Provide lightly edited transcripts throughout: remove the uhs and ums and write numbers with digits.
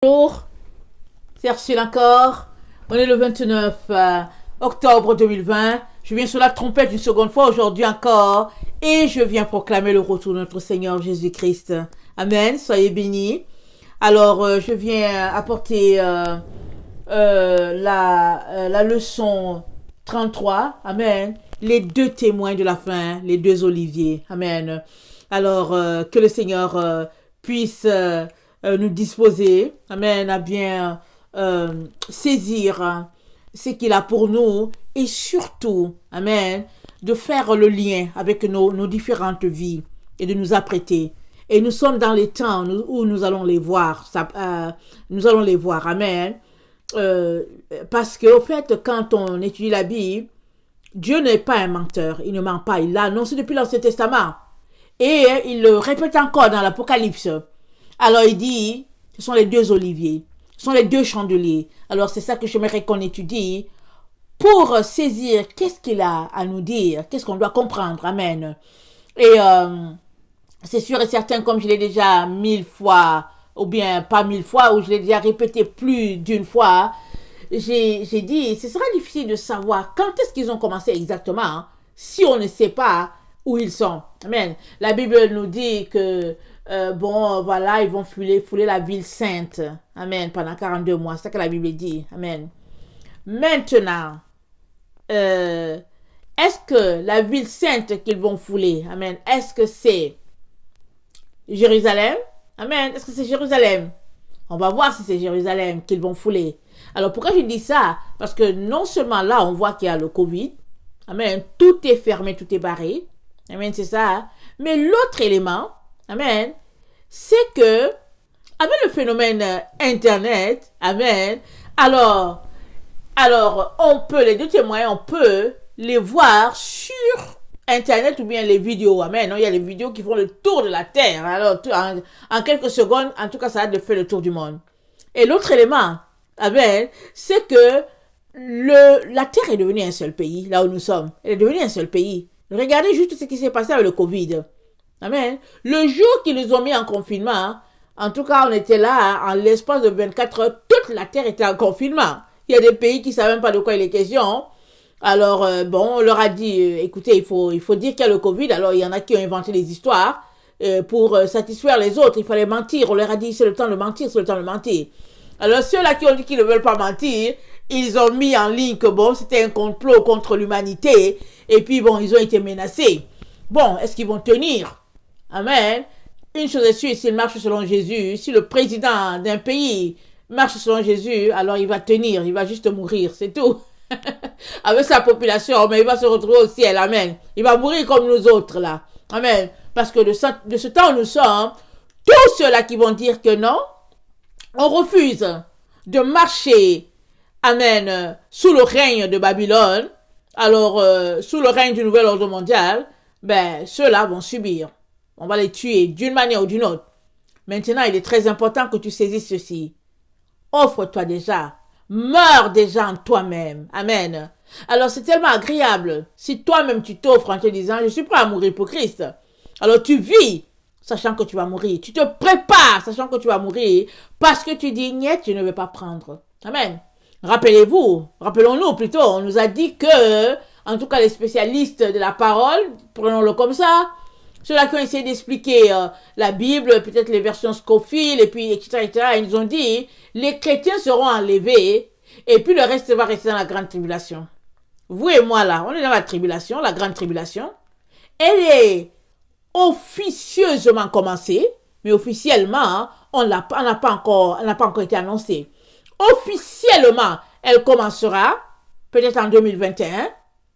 Bonjour, c'est Ursule encore. On est le 29 octobre 2020. Je viens sur la trompette une seconde fois aujourd'hui encore et je viens proclamer le retour de notre Seigneur Jésus-Christ. Amen, soyez bénis. Alors, je viens apporter la leçon 33. Amen. Les deux témoins de la fin, les deux oliviers. Amen. Alors, que le Seigneur puisse nous disposer, amen, à bien saisir ce qu'il a pour nous et surtout, amen, de faire le lien avec nos différentes vies et de nous apprêter. Et nous sommes dans les temps où nous allons les voir, nous allons les voir, amen. Parce qu'au fait, quand on étudie la Bible, Dieu n'est pas un menteur, il ne ment pas, il l'a annoncé depuis l'Ancien Testament. Et il le répète encore dans l'Apocalypse. Alors il dit, ce sont les deux oliviers, ce sont les deux chandeliers. Alors c'est ça que j'aimerais qu'on étudie pour saisir qu'est-ce qu'il a à nous dire, qu'est-ce qu'on doit comprendre. Amen. Et c'est sûr et certain, comme je l'ai déjà 1000 fois, ou bien pas 1000 fois, ou je l'ai déjà répété plus d'une fois, j'ai dit, ce sera difficile de savoir quand est-ce qu'ils ont commencé exactement, hein, si on ne sait pas où ils sont. Amen. La Bible nous dit que voilà, ils vont fouler la ville sainte. Amen. Pendant 42 mois. C'est ça que la Bible dit. Amen. Maintenant, est-ce que la ville sainte qu'ils vont fouler, amen, est-ce que c'est Jérusalem? Amen. Est-ce que c'est Jérusalem? On va voir si c'est Jérusalem qu'ils vont fouler. Alors, pourquoi je dis ça? Parce que non seulement là, on voit qu'il y a le Covid. Amen. Tout est fermé, tout est barré. Amen, c'est ça. Mais l'autre élément, amen, c'est que, avec le phénomène Internet, amen, alors, on peut, les deux témoins, on peut les voir sur Internet ou bien les vidéos, amen. Il y a les vidéos qui font le tour de la Terre. Alors, en quelques secondes, en tout cas, ça a fait le tour du monde. Et l'autre élément, amen, c'est que la Terre est devenue un seul pays, là où nous sommes. Elle est devenue un seul pays. Regardez juste ce qui s'est passé avec le Covid. Amen. Le jour qu'ils nous ont mis en confinement, en tout cas, on était là, en l'espace de 24 heures, toute la Terre était en confinement. Il y a des pays qui ne savent même pas de quoi il est question. Alors, on leur a dit, écoutez, il faut dire qu'il y a le Covid. Alors, il y en a qui ont inventé des histoires pour satisfaire les autres. Il fallait mentir. On leur a dit, c'est le temps de mentir, c'est le temps de mentir. Alors, ceux-là qui ont dit qu'ils ne veulent pas mentir, ils ont mis en ligne que c'était un complot contre l'humanité. Et puis, ils ont été menacés. Est-ce qu'ils vont tenir? Amen. Une chose est sûre, s'il marche selon Jésus, si le président d'un pays marche selon Jésus, alors il va tenir, il va juste mourir, c'est tout. Avec sa population, mais il va se retrouver au ciel, amen. Il va mourir comme nous autres, là. Amen. Parce que de ce temps où nous sommes, tous ceux-là qui vont dire que non, on refuse de marcher, amen, sous le règne de Babylone, alors sous le règne du nouvel ordre mondial, ceux-là vont subir. On va les tuer d'une manière ou d'une autre. Maintenant, il est très important que tu saisisses ceci. Offre-toi déjà. Meurs déjà en toi-même. Amen. Alors, c'est tellement agréable si toi-même tu t'offres en te disant, je suis prêt à mourir pour Christ. Alors, tu vis sachant que tu vas mourir. Tu te prépares sachant que tu vas mourir parce que tu dis, niet, je ne vais pas prendre. Amen. Rappelons-nous plutôt, on nous a dit que, en tout cas les spécialistes de la parole, prenons-le comme ça, ceux-là qui ont essayé d'expliquer la Bible, peut-être les versions Scofield, et puis etc., ils nous ont dit, les chrétiens seront enlevés, et puis le reste va rester dans la grande tribulation. Vous et moi là, on est dans la tribulation, la grande tribulation. Elle est officieusement commencée, mais officiellement, elle n'a pas encore été annoncée. Officiellement, elle commencera, peut-être en 2021,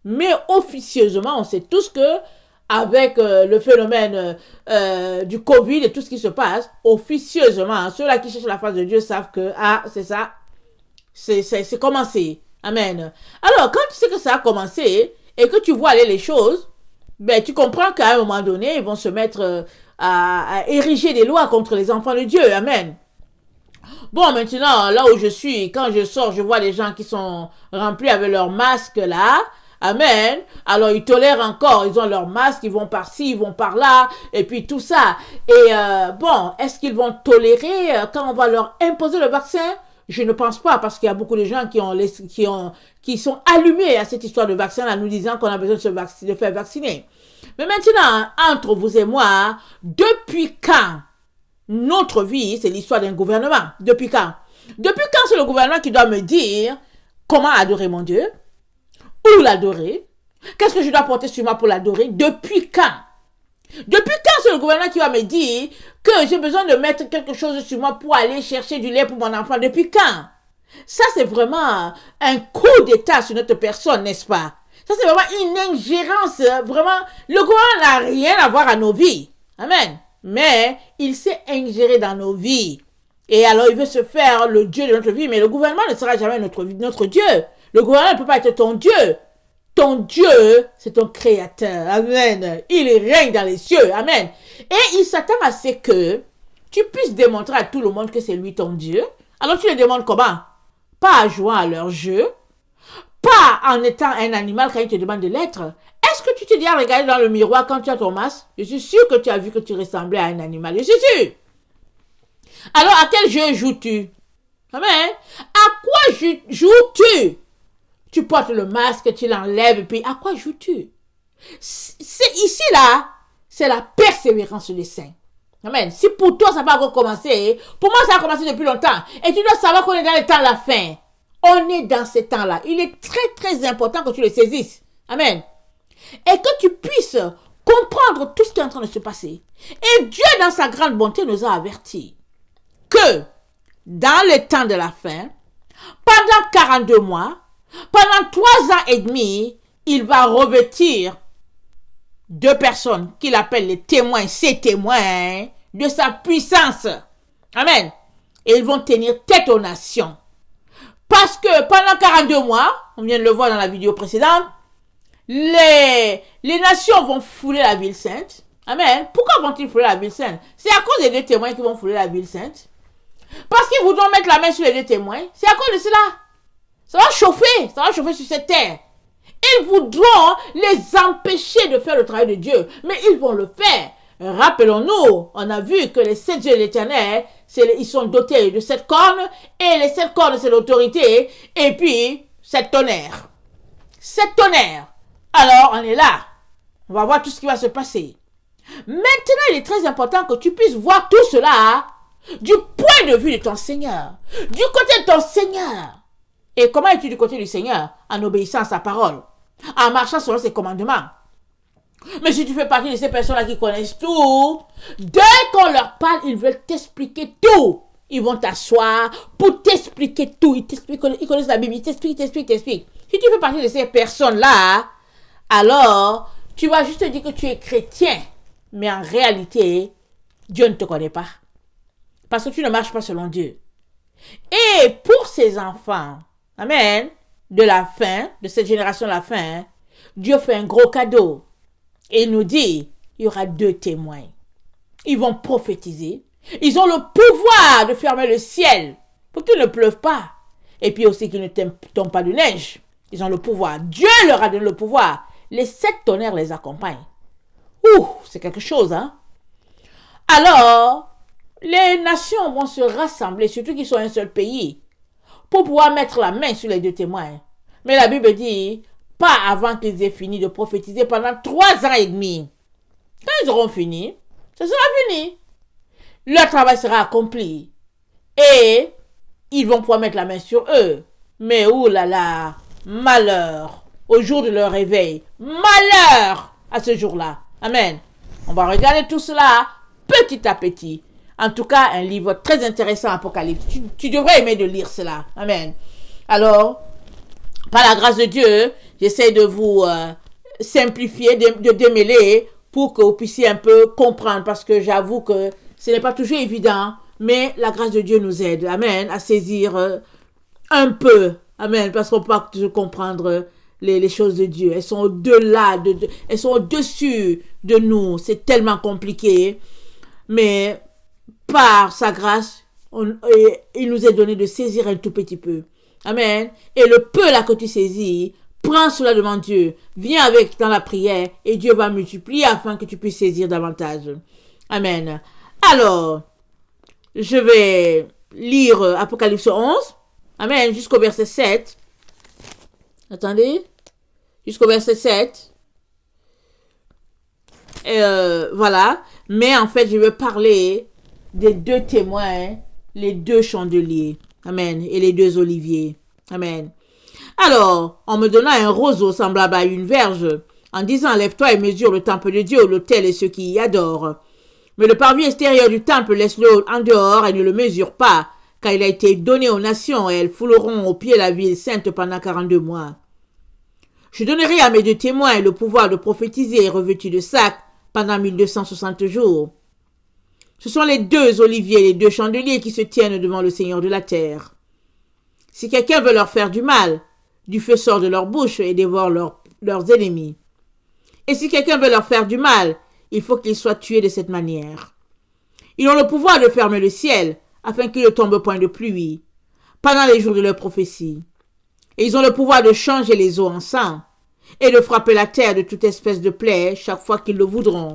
mais officieusement, on sait tous que avec le phénomène du Covid et tout ce qui se passe, officieusement, ceux-là qui cherchent la face de Dieu savent que, c'est ça, c'est commencé. Amen. Alors, quand tu sais que ça a commencé et que tu vois aller les choses, tu comprends qu'à un moment donné, ils vont se mettre à ériger des lois contre les enfants de Dieu. Amen. Maintenant, là où je suis, quand je sors, je vois les gens qui sont remplis avec leurs masques là. Amen. Alors, ils tolèrent encore. Ils ont leur masque, ils vont par-ci, ils vont par-là, et puis tout ça. Et bon, est-ce qu'ils vont tolérer quand on va leur imposer le vaccin? Je ne pense pas, parce qu'il y a beaucoup de gens qui sont allumés à cette histoire de vaccin, en nous disant qu'on a besoin de faire vacciner. Mais maintenant, entre vous et moi, depuis quand notre vie, c'est l'histoire d'un gouvernement? Depuis quand? Depuis quand c'est le gouvernement qui doit me dire comment adorer mon Dieu? Où l'adorer? Qu'est-ce que je dois porter sur moi pour l'adorer? Depuis quand? Depuis quand c'est le gouvernement qui va me dire que j'ai besoin de mettre quelque chose sur moi pour aller chercher du lait pour mon enfant? Depuis quand? Ça, c'est vraiment un coup d'État sur notre personne, n'est-ce pas? Ça, c'est vraiment une ingérence. Vraiment, le gouvernement n'a rien à voir à nos vies. Amen. Mais il s'est ingéré dans nos vies. Et alors, il veut se faire le Dieu de notre vie. Mais le gouvernement ne sera jamais notre Dieu. Le gouvernement ne peut pas être ton Dieu. Ton Dieu, c'est ton créateur. Amen. Il règne dans les cieux. Amen. Et il s'attend à ce que tu puisses démontrer à tout le monde que c'est lui ton Dieu. Alors, tu le demandes comment? Pas en jouant à leur jeu. Pas en étant un animal quand il te demande de l'être. Est-ce que tu t'es déjà regardé dans le miroir quand tu as ton masque? Je suis sûr que tu as vu que tu ressemblais à un animal. Je suis sûr. Alors, à quel jeu joues-tu? Amen. À quoi joues-tu? Tu portes le masque, tu l'enlèves, et puis à quoi joues-tu? C'est ici, là, c'est la persévérance des saints. Amen. Si pour toi, ça n'a pas encore commencé, pour moi, ça a commencé depuis longtemps. Et tu dois savoir qu'on est dans le temps de la fin. On est dans ces temps-là. Il est très, très important que tu le saisisses. Amen. Et que tu puisses comprendre tout ce qui est en train de se passer. Et Dieu, dans sa grande bonté, nous a avertis que dans le temps de la fin, pendant 42 mois, pendant 3 ans et demi, il va revêtir 2 personnes qu'il appelle les témoins, ces témoins de sa puissance. Amen. Et ils vont tenir tête aux nations. Parce que pendant 42 mois, on vient de le voir dans la vidéo précédente, les nations vont fouler la ville sainte. Amen. Pourquoi vont-ils fouler la ville sainte? C'est à cause des 2 témoins qui vont fouler la ville sainte. Parce qu'ils voudront mettre la main sur les 2 témoins. C'est à cause de cela. Ça va chauffer sur cette terre. Ils voudront les empêcher de faire le travail de Dieu. Mais ils vont le faire. Rappelons-nous, on a vu que les 7 yeux de l'Éternel, ils sont dotés de 7 cornes. Et les 7 cornes, c'est l'autorité. Et puis, 7 tonnerres. 7 tonnerres. Alors, on est là. On va voir tout ce qui va se passer. Maintenant, il est très important que tu puisses voir tout cela du point de vue de ton Seigneur. Du côté de ton Seigneur. Et comment es-tu du côté du Seigneur? En obéissant à sa parole. En marchant selon ses commandements. Mais si tu fais partie de ces personnes-là qui connaissent tout, dès qu'on leur parle, ils veulent t'expliquer tout. Ils vont t'asseoir pour t'expliquer tout. Ils connaissent la Bible, ils t'expliquent. Si tu fais partie de ces personnes-là, alors tu vas juste te dire que tu es chrétien. Mais en réalité, Dieu ne te connaît pas. Parce que tu ne marches pas selon Dieu. Et pour ces enfants, amen, de la fin, de cette génération de la fin, Dieu fait un gros cadeau. Et il nous dit, il y aura 2 témoins. Ils vont prophétiser. Ils ont le pouvoir de fermer le ciel pour qu'il ne pleuve pas. Et puis aussi qu'il ne tombe pas de neige. Ils ont le pouvoir. Dieu leur a donné le pouvoir. Les 7 tonnerres les accompagnent. Ouh, c'est quelque chose, hein? Alors, les nations vont se rassembler, surtout qu'ils sont un seul pays, pour pouvoir mettre la main sur les 2 témoins. Mais la Bible dit, pas avant qu'ils aient fini de prophétiser pendant 3 ans et demi. Quand ils auront fini, ce sera fini. Leur travail sera accompli. Et ils vont pouvoir mettre la main sur eux. Mais oulala, malheur au jour de leur réveil. Malheur à ce jour-là. Amen. On va regarder tout cela petit à petit. En tout cas, un livre très intéressant, Apocalypse. Tu devrais aimer de lire cela. Amen. Alors, par la grâce de Dieu, j'essaie de vous simplifier, de démêler pour que vous puissiez un peu comprendre. Parce que j'avoue que ce n'est pas toujours évident, mais la grâce de Dieu nous aide. Amen. À saisir un peu. Amen. Parce qu'on peut pas toujours comprendre les choses de Dieu. Elles sont au-delà, elles sont au-dessus de nous. C'est tellement compliqué. Mais par sa grâce, il nous est donné de saisir un tout petit peu. Amen. Et le peu là que tu saisis Prends cela devant Dieu. Viens avec dans la prière et Dieu va multiplier afin que tu puisses saisir davantage. Amen. Alors, je vais lire Apocalypse 11. Amen. Jusqu'au verset 7. Attendez. Jusqu'au verset 7. Voilà. Mais en fait, je vais parler des deux témoins, les deux chandeliers. Amen. Et les deux oliviers. Amen. Alors, en me donnant un roseau semblable à une verge, en disant, lève-toi et mesure le temple de Dieu, l'autel et ceux qui y adorent. Mais le parvis extérieur du temple, laisse-le en dehors et ne le mesure pas, car il a été donné aux nations et elles fouleront au pied la ville sainte pendant 42 mois. Je donnerai à mes deux témoins le pouvoir de prophétiser revêtus de sac pendant 1260 jours. Ce sont les deux oliviers, les deux chandeliers qui se tiennent devant le Seigneur de la terre. Si quelqu'un veut leur faire du mal, du feu sort de leur bouche et dévore leurs ennemis. Et si quelqu'un veut leur faire du mal, il faut qu'ils soient tués de cette manière. Ils ont le pouvoir de fermer le ciel, afin qu'il ne tombe point de pluie, pendant les jours de leur prophétie. Et ils ont le pouvoir de changer les eaux en sang, et de frapper la terre de toute espèce de plaie chaque fois qu'ils le voudront.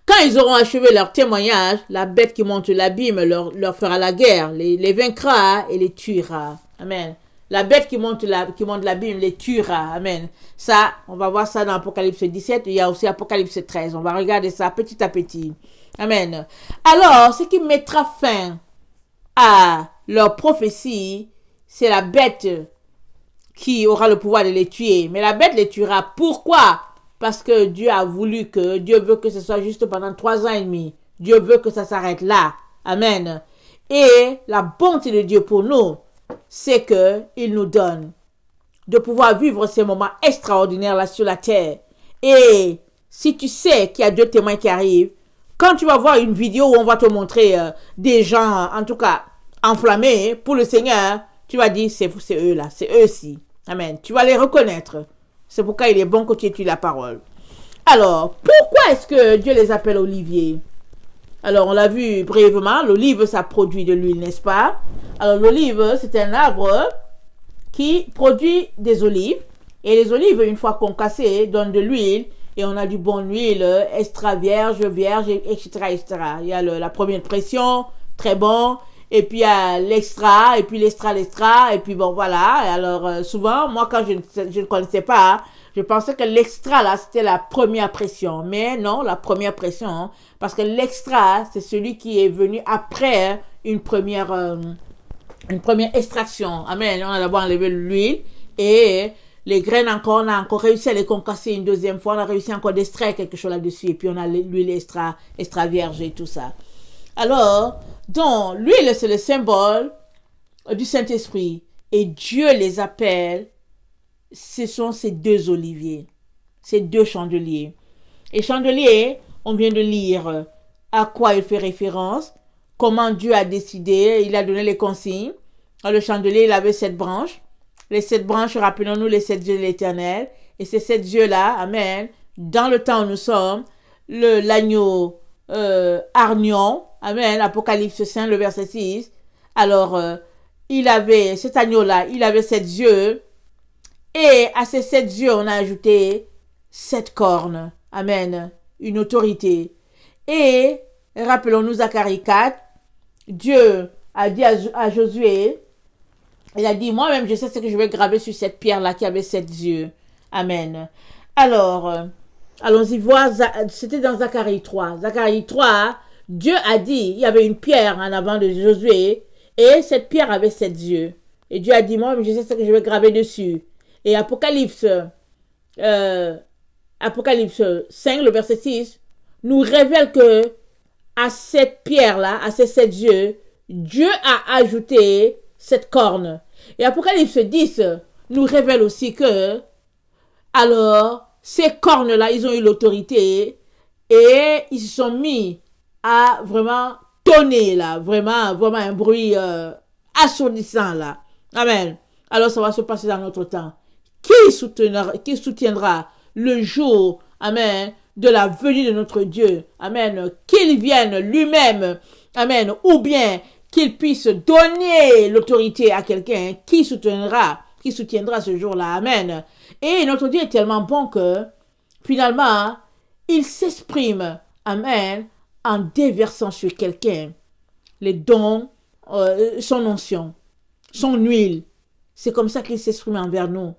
Quand ils auront achevé leur témoignage, la bête qui monte l'abîme leur fera la guerre, les vaincra et les tuera. Amen. La bête qui monte l'abîme les tuera. Amen. Ça, on va voir ça dans Apocalypse 17. Il y a aussi Apocalypse 13. On va regarder ça petit à petit. Amen. Alors, ce qui mettra fin à leur prophétie, c'est la bête qui aura le pouvoir de les tuer. Mais la bête les tuera. Pourquoi? Parce que Dieu veut que ce soit juste pendant 3 ans et demi. Dieu veut que ça s'arrête là. Amen. Et la bonté de Dieu pour nous, c'est qu'il nous donne de pouvoir vivre ces moments extraordinaires là sur la terre. Et si tu sais qu'il y a 2 témoins qui arrivent, quand tu vas voir une vidéo où on va te montrer des gens, en tout cas, enflammés pour le Seigneur, tu vas dire, c'est eux là, c'est eux-ci. Amen. Tu vas les reconnaître. C'est pourquoi il est bon que tu étudies la parole. Alors, pourquoi est-ce que Dieu les appelle oliviers? Alors, on l'a vu brièvement, l'olive, ça produit de l'huile, n'est-ce pas? Alors, l'olive, c'est un arbre qui produit des olives. Et les olives, une fois concassées, donnent de l'huile. Et on a du bon huile, extra vierge, etc., etc. Il y a la première pression, très bon. Et puis, il y a l'extra, et puis l'extra. Et puis, bon, voilà. Alors, souvent, moi, quand je ne connaissais pas, je pensais que l'extra, là, c'était la première pression. Mais non, la première pression, parce que l'extra, c'est celui qui est venu après une première extraction. Amen. On a d'abord enlevé l'huile et les graines encore, on a encore réussi à les concasser une deuxième fois. On a réussi encore d'extraire quelque chose là-dessus. Et puis, on a l'huile extra vierge et tout ça. Alors, donc, l'huile, c'est le symbole du Saint-Esprit. Et Dieu les appelle, ce sont ces 2 oliviers, ces 2 chandeliers. Et chandelier, on vient de lire à quoi il fait référence, comment Dieu a décidé, il a donné les consignes. Alors, le chandelier, il avait 7 branches. Les 7 branches, rappelons-nous les 7 yeux de l'Éternel. Et ces 7 yeux-là, amen, dans le temps où nous sommes, l'agneau Arnion, amen, Apocalypse 5, le verset 6. Alors, cet agneau-là, il avait 7 yeux. Et à ces 7 yeux, on a ajouté 7 cornes. Amen. Une autorité. Et, rappelons-nous Zacharie 4, Dieu a dit à Josué, il a dit, moi-même, je sais ce que je vais graver sur cette pierre-là qui avait 7 yeux. Amen. Alors, allons-y voir, c'était dans Zacharie 3. Zacharie 3, Dieu a dit, il y avait une pierre en avant de Josué, et cette pierre avait 7 yeux. Et Dieu a dit, moi-même, je sais ce que je vais graver dessus. Et Apocalypse 5, le verset 6, nous révèle que à cette pierre-là, à ces 7 yeux, Dieu a ajouté 7 cornes. Et Apocalypse 10 nous révèle aussi que, alors, ces cornes-là, ils ont eu l'autorité et ils se sont mis à vraiment tonner, là, vraiment un bruit assourdissant, là. Amen. Alors, ça va se passer dans notre temps. Qui soutiendra le jour, amen, de la venue de notre Dieu, amen, qu'il vienne lui-même, amen, ou bien qu'il puisse donner l'autorité à quelqu'un qui soutiendra, qui soutiendra ce jour-là. Amen. Et notre Dieu est tellement bon que, finalement, il s'exprime, amen, en déversant sur quelqu'un les dons, son onction, son huile. C'est comme ça qu'il s'exprime envers nous.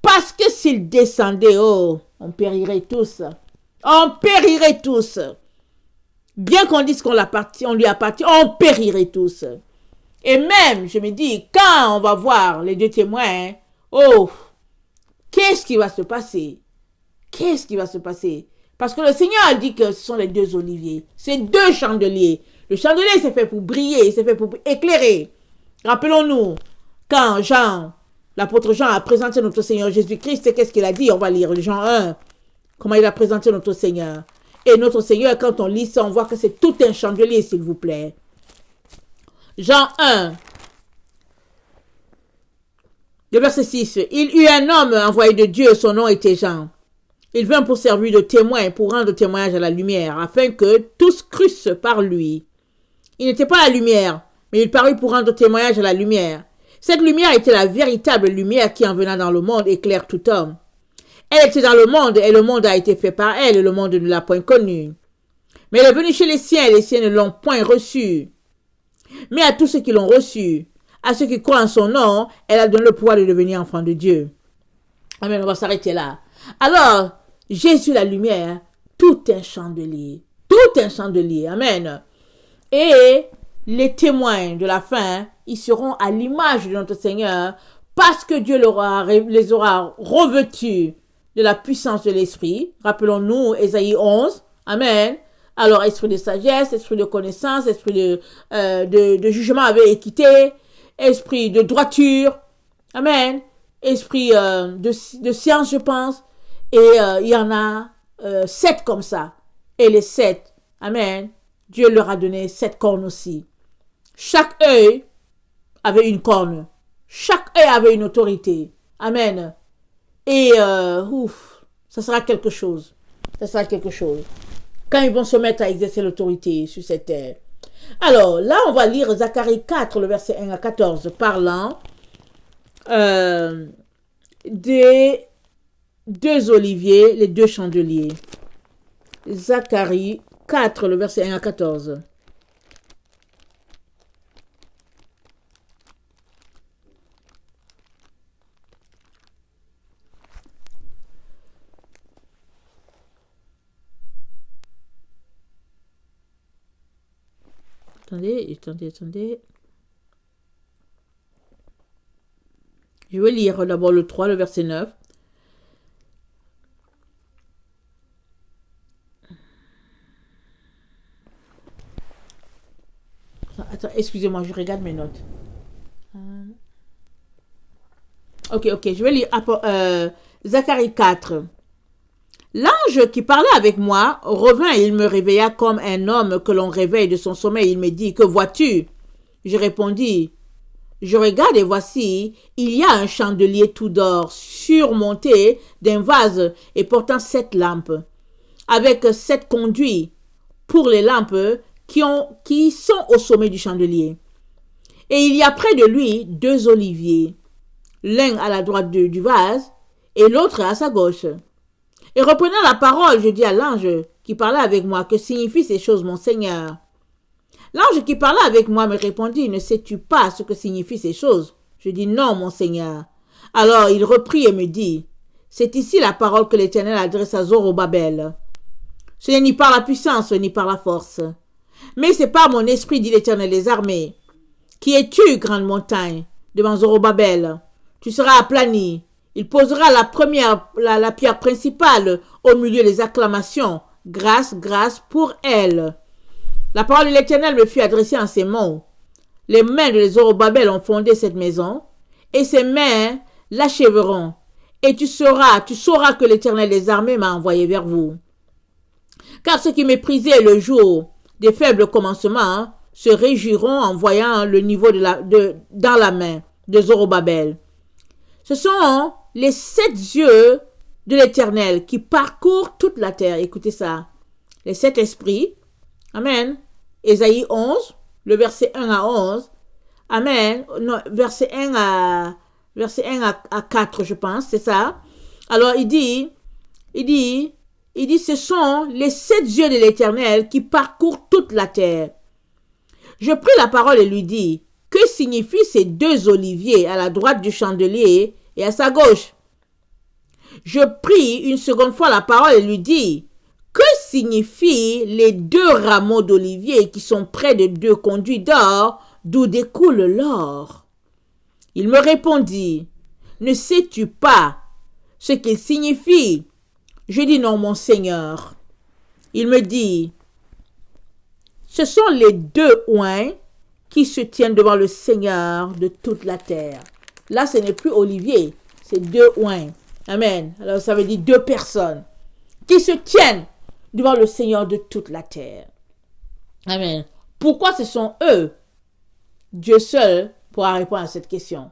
Parce que s'il descendait, oh, on périrait tous. On périrait tous. Bien qu'on dise qu'on lui appartient, on périrait tous. Et même, je me dis, quand on va voir les deux témoins, oh, qu'est-ce qui va se passer? Qu'est-ce qui va se passer? Parce que le Seigneur a dit que ce sont les deux oliviers. C'est deux chandeliers. Le chandelier, c'est fait pour briller, c'est fait pour éclairer. Rappelons-nous, quand l'apôtre Jean a présenté notre Seigneur Jésus-Christ, qu'est-ce qu'il a dit? On va lire Jean 1. Comment il a présenté notre Seigneur. Et notre Seigneur, quand on lit ça, on voit que c'est tout un chandelier, s'il vous plaît. Jean 1, le verset 6. Il eut un homme envoyé de Dieu, son nom était Jean. Il vint pour servir de témoin, pour rendre témoignage à la lumière, afin que tous crussent par lui. Il n'était pas la lumière, mais il parut pour rendre témoignage à la lumière. Cette lumière était la véritable lumière qui, en venant dans le monde, éclaire tout homme. Elle était dans le monde, et le monde a été fait par elle, et le monde ne l'a point connue. Mais elle est venue chez les siens, et les siens ne l'ont point reçue. Mais à tous ceux qui l'ont reçue, à ceux qui croient en son nom, elle a donné le pouvoir de devenir enfants de Dieu. Amen, on va s'arrêter là. Alors, Jésus la lumière, tout un chandelier. Tout un chandelier, amen. Et les témoins de la fin, ils seront à l'image de notre Seigneur, parce que Dieu les aura revêtus de la puissance de l'Esprit. Rappelons-nous Ésaïe 11. Amen. Alors, esprit de sagesse, esprit de connaissance, esprit de jugement avec équité, esprit de droiture. Amen. Esprit de science, je pense. Et il y en a 7 comme ça. Et les 7, amen, Dieu leur a donné 7 cornes aussi. Chaque œil avait une corne. Chaque œil avait une autorité. Amen. Et, ça sera quelque chose. Ça sera quelque chose. Quand ils vont se mettre à exercer l'autorité sur cette terre. Alors, là, on va lire Zacharie 4, le verset 1 à 14, parlant des deux oliviers, les deux chandeliers. Zacharie 4, le verset 1 à 14. Attendez. Je vais lire d'abord le 3, le verset 9. Attends, excusez-moi, je regarde mes notes. Ok, je vais lire Zacharie 4. L'ange qui parlait avec moi revint et il me réveilla comme un homme que l'on réveille de son sommeil. Il me dit, que vois-tu? Je répondis, je regarde et voici, il y a un chandelier tout d'or surmonté d'un vase et portant 7 lampes, avec 7 conduits pour les lampes qui sont au sommet du chandelier. Et il y a près de lui 2 oliviers, l'un à la droite du vase et l'autre à sa gauche. Et reprenant la parole, je dis à l'ange qui parlait avec moi, que signifient ces choses, mon Seigneur? L'ange qui parlait avec moi me répondit, ne sais-tu pas ce que signifient ces choses? Je dis, non, mon Seigneur. Alors il reprit et me dit, c'est ici la parole que l'Éternel adresse à Zorobabel. Ce n'est ni par la puissance, ni par la force, mais c'est par mon esprit, dit l'Éternel des armées. Qui es-tu, grande montagne? Devant Zorobabel, tu seras aplani. Il posera la pierre principale au milieu des acclamations. Grâce, grâce pour elle. La parole de l'Éternel me fut adressée en ces mots. Les mains de Zorobabel ont fondé cette maison, et ses mains l'achèveront. Et tu sauras que l'Éternel des armées m'a envoyé vers vous. Car ceux qui méprisaient le jour des faibles commencements se réjouiront en voyant le niveau dans la main de Zorobabel. Ce sont les 7 yeux de l'Éternel qui parcourent toute la terre. Écoutez ça. Les 7 esprits. Amen. Ésaïe 11, le verset 1 à 11. Amen. Non, verset 1 à verset 1 à 4, je pense, c'est ça. Alors, il dit, ce sont les 7 yeux de l'Éternel qui parcourent toute la terre. Je pris la parole et lui dis, que signifient ces 2 oliviers à la droite du chandelier et à sa gauche? Je pris une seconde fois la parole et lui dis, que signifient les 2 rameaux d'olivier qui sont près de 2 conduits d'or d'où découle l'or? Il me répondit, ne sais-tu pas ce qu'ils signifient? Je dis non, mon Seigneur. Il me dit, ce sont les 2 oins qui se tiennent devant le Seigneur de toute la terre. Là, ce n'est plus olivier, c'est 2 oins. Amen. Alors, ça veut dire 2 personnes qui se tiennent devant le Seigneur de toute la terre. Amen. Pourquoi ce sont eux? Dieu seul pourra répondre à cette question.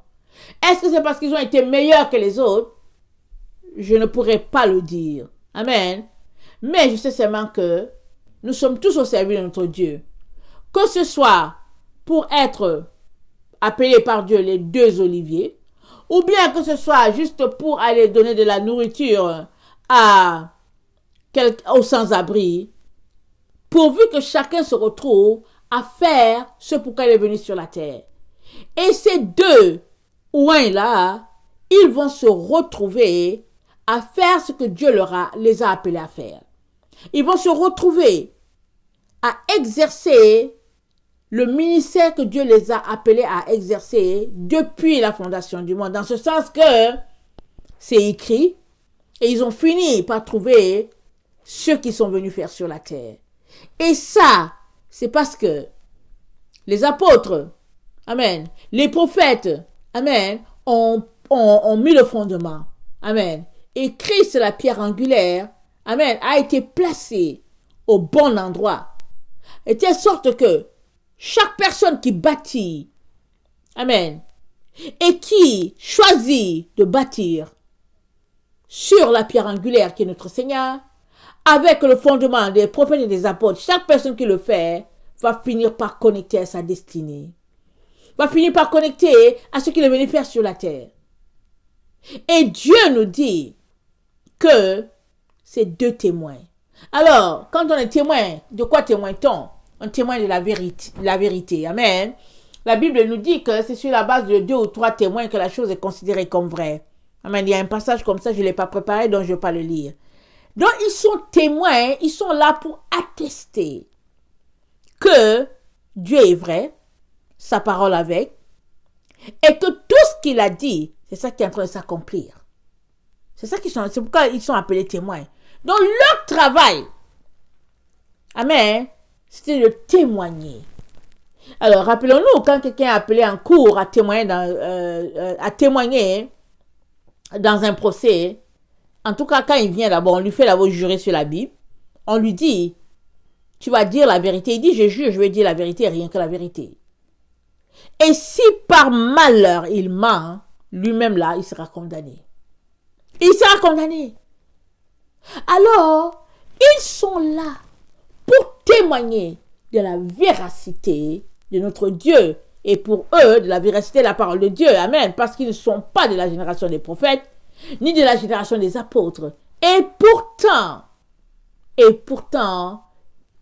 Est-ce que c'est parce qu'ils ont été meilleurs que les autres? Je ne pourrais pas le dire. Amen. Mais je sais seulement que nous sommes tous au service de notre Dieu. Que ce soit pour être appelés par Dieu les 2 oliviers, ou bien que ce soit juste pour aller donner de la nourriture aux sans-abri, pourvu que chacun se retrouve à faire ce pourquoi il est venu sur la terre. Et ces 2 oins-là, ils vont se retrouver à faire ce que Dieu les a appelés à faire. Ils vont se retrouver à exercer le ministère que Dieu les a appelés à exercer depuis la fondation du monde. Dans ce sens que c'est écrit et ils ont fini par trouver ceux qui sont venus faire sur la terre. Et ça, c'est parce que les apôtres, amen, les prophètes, amen, ont mis le fondement. Amen. Et Christ, la pierre angulaire, amen, a été placé au bon endroit. Et de telle sorte que chaque personne qui bâtit, amen, et qui choisit de bâtir sur la pierre angulaire qui est notre Seigneur, avec le fondement des prophètes et des apôtres, chaque personne qui le fait va finir par connecter à sa destinée, va finir par connecter à ce qu'il est venu faire sur la terre. Et Dieu nous dit que c'est 2 témoins. Alors, quand on est témoin, de quoi témoigne-t-on? On témoigne de la vérité. Amen. La Bible nous dit que c'est sur la base de 2 ou 3 témoins que la chose est considérée comme vraie. Amen. Il y a un passage comme ça, je ne l'ai pas préparé, donc je ne vais pas le lire. Donc, ils sont témoins, ils sont là pour attester que Dieu est vrai, sa parole avec, et que tout ce qu'il a dit, c'est ça qui est en train de s'accomplir. C'est pourquoi ils sont appelés témoins. Donc, leur travail, amen, c'était de témoigner. Alors, rappelons-nous, quand quelqu'un est appelé en cours à témoigner dans un procès, en tout cas, quand il vient d'abord, on lui fait d'abord jurer sur la Bible. On lui dit, tu vas dire la vérité. Il dit, je jure, je vais dire la vérité, rien que la vérité. Et si par malheur il ment, lui-même là, il sera condamné. Il sera condamné. Alors, ils sont là pour témoigner de la véracité de notre Dieu et pour eux, de la véracité de la parole de Dieu. Amen. Parce qu'ils ne sont pas de la génération des prophètes, ni de la génération des apôtres. Et pourtant,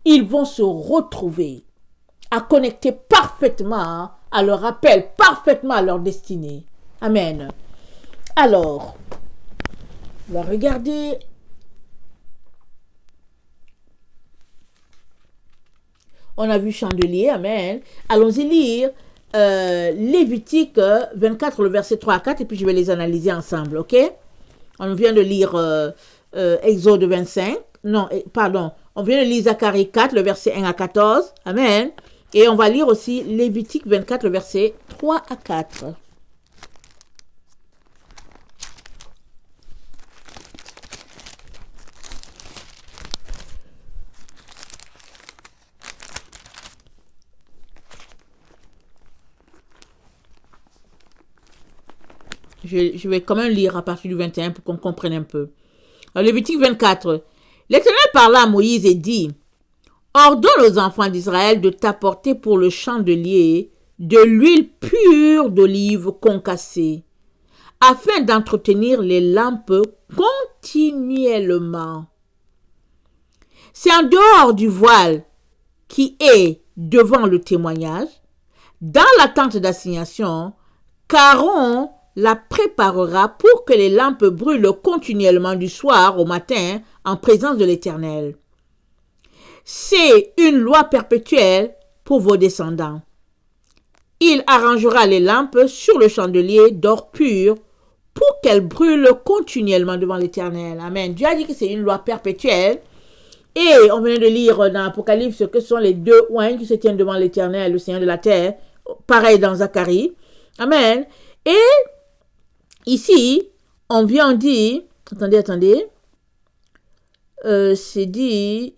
ils vont se retrouver à connecter parfaitement à leur appel, parfaitement à leur destinée. Amen. Alors, on va regarder. On a vu chandelier, amen. Allons-y lire Lévitique 24, le verset 3 à 4, et puis je vais les analyser ensemble, ok? On vient de lire Exode 25, on vient de lire Zacharie 4, le verset 1 à 14, amen. Et on va lire aussi Lévitique 24, le verset 3 à 4. Je vais quand même lire à partir du 21 pour qu'on comprenne un peu. Alors, Lévitique 24. L'Éternel parla à Moïse et dit, ordonne aux enfants d'Israël de t'apporter pour le chandelier de l'huile pure d'olive concassée, afin d'entretenir les lampes continuellement. C'est en dehors du voile qui est devant le témoignage, dans la tente d'assignation, qu'Aaron la préparera pour que les lampes brûlent continuellement du soir au matin en présence de l'Éternel. C'est une loi perpétuelle pour vos descendants. Il arrangera les lampes sur le chandelier d'or pur pour qu'elles brûlent continuellement devant l'Éternel. Amen. Dieu a dit que c'est une loi perpétuelle. Et on venait de lire dans l'Apocalypse que ce sont les deux oins qui se tiennent devant l'Éternel, le Seigneur de la terre. Pareil dans Zacharie. Amen. Et ici, on vient dire, attendez, c'est dit,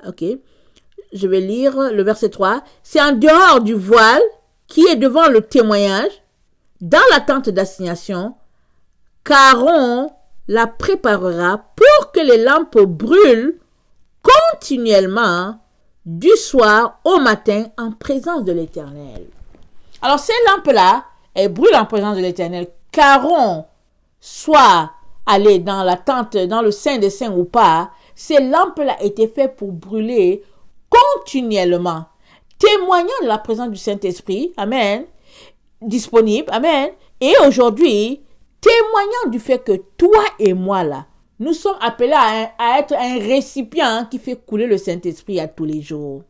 ok, je vais lire le verset 3. C'est en dehors du voile qui est devant le témoignage, dans la tente d'assignation, qu'Aaron la préparera pour que les lampes brûlent continuellement du soir au matin en présence de l'Éternel. Alors ces lampes-là, elles brûlent en présence de l'Éternel. Qu'Aaron soit allé dans la tente, dans le Saint des Saints ou pas, ces lampes-là étaient faites pour brûler continuellement, témoignant de la présence du Saint-Esprit, amen, disponible, amen, et aujourd'hui, témoignant du fait que toi et moi, là, nous sommes appelés à être un récipient qui fait couler le Saint-Esprit à tous les jours.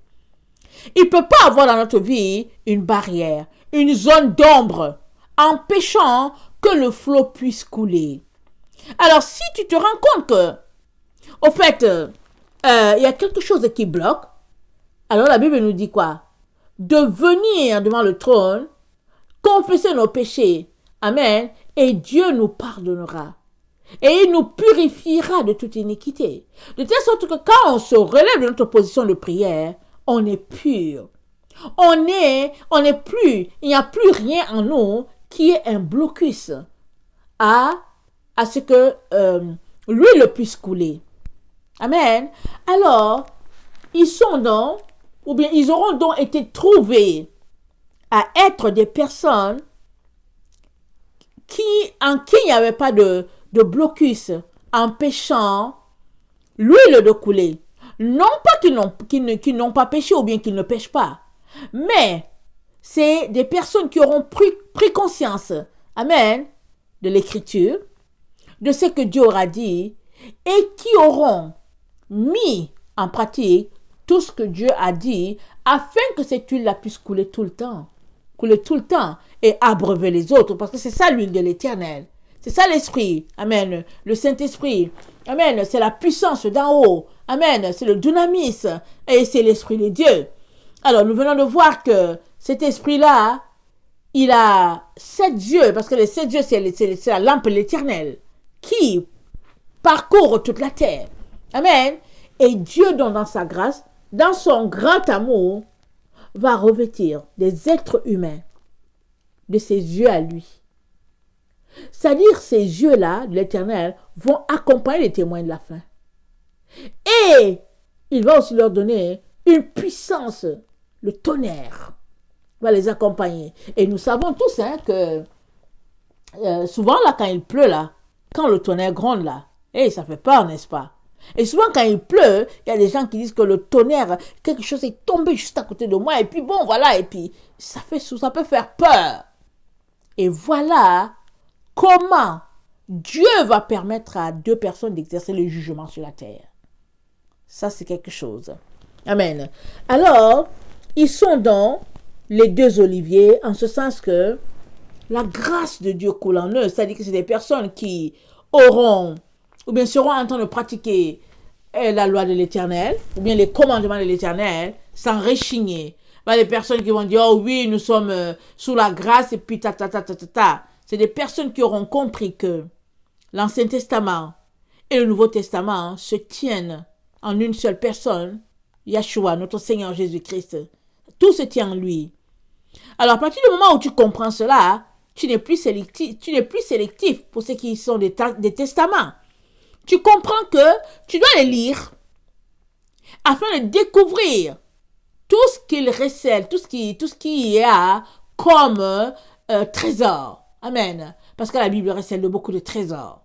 Il ne peut pas avoir dans notre vie une barrière, une zone d'ombre, empêchant que le flot puisse couler. Alors, si tu te rends compte que, au fait, il y a quelque chose qui bloque, alors la Bible nous dit quoi? De venir devant le trône, confesser nos péchés, amen, et Dieu nous pardonnera. Et il nous purifiera de toute iniquité. De telle sorte que quand on se relève de notre position de prière, on est pur. On est plus, il n'y a plus rien en nous qui est un blocus à ce que l'huile puisse couler. Amen. Alors, ils auront donc été trouvés à être des personnes en qui il n'y avait pas de blocus empêchant l'huile de couler. Non pas qu'ils n'ont pas péché ou bien qu'ils ne pêchent pas, mais c'est des personnes qui auront pris conscience, amen, de l'écriture, de ce que Dieu aura dit, et qui auront mis en pratique tout ce que Dieu a dit, afin que cette huile-là puisse couler tout le temps et abreuver les autres, parce que c'est ça l'huile de l'Éternel. C'est ça l'Esprit, amen, le Saint-Esprit, amen, c'est la puissance d'en haut, amen, c'est le dynamisme, et c'est l'Esprit de Dieu. Alors, nous venons de voir que cet Esprit-là, il a 7 yeux, parce que les 7 yeux, c'est la lampe de l'Éternel, qui parcourt toute la terre, amen, et Dieu, dans sa grâce, dans son grand amour, va revêtir des êtres humains de ses yeux à lui. C'est-à-dire, ces yeux-là de l'Éternel vont accompagner les témoins de la fin. Et il va aussi leur donner une puissance, le tonnerre va les accompagner. Et nous savons tous que souvent, là, quand il pleut, là, quand le tonnerre gronde, là, ça fait peur, n'est-ce pas? Et souvent, quand il pleut, il y a des gens qui disent que le tonnerre, quelque chose est tombé juste à côté de moi, et puis bon, voilà, et puis ça peut faire peur. Et voilà comment Dieu va permettre à 2 personnes d'exercer le jugement sur la terre. Ça, c'est quelque chose. Amen. Alors, ils sont donc les 2 oliviers, en ce sens que la grâce de Dieu coule en eux. C'est-à-dire que c'est des personnes qui auront, ou bien seront en train de pratiquer la loi de l'Éternel, ou bien les commandements de l'Éternel, sans rechigner. Pas des personnes qui vont dire, oh oui, nous sommes sous la grâce, et puis ta. C'est des personnes qui auront compris que l'Ancien Testament et le Nouveau Testament se tiennent en une seule personne, Yeshua, notre Seigneur Jésus-Christ. Tout se tient en lui. Alors, à partir du moment où tu comprends cela, tu n'es plus sélectif pour ce qui sont des testaments. Tu comprends que tu dois les lire afin de découvrir tout ce qu'il recèle, tout ce qu'il y a comme trésor. Amen. Parce que la Bible recèle de beaucoup de trésors.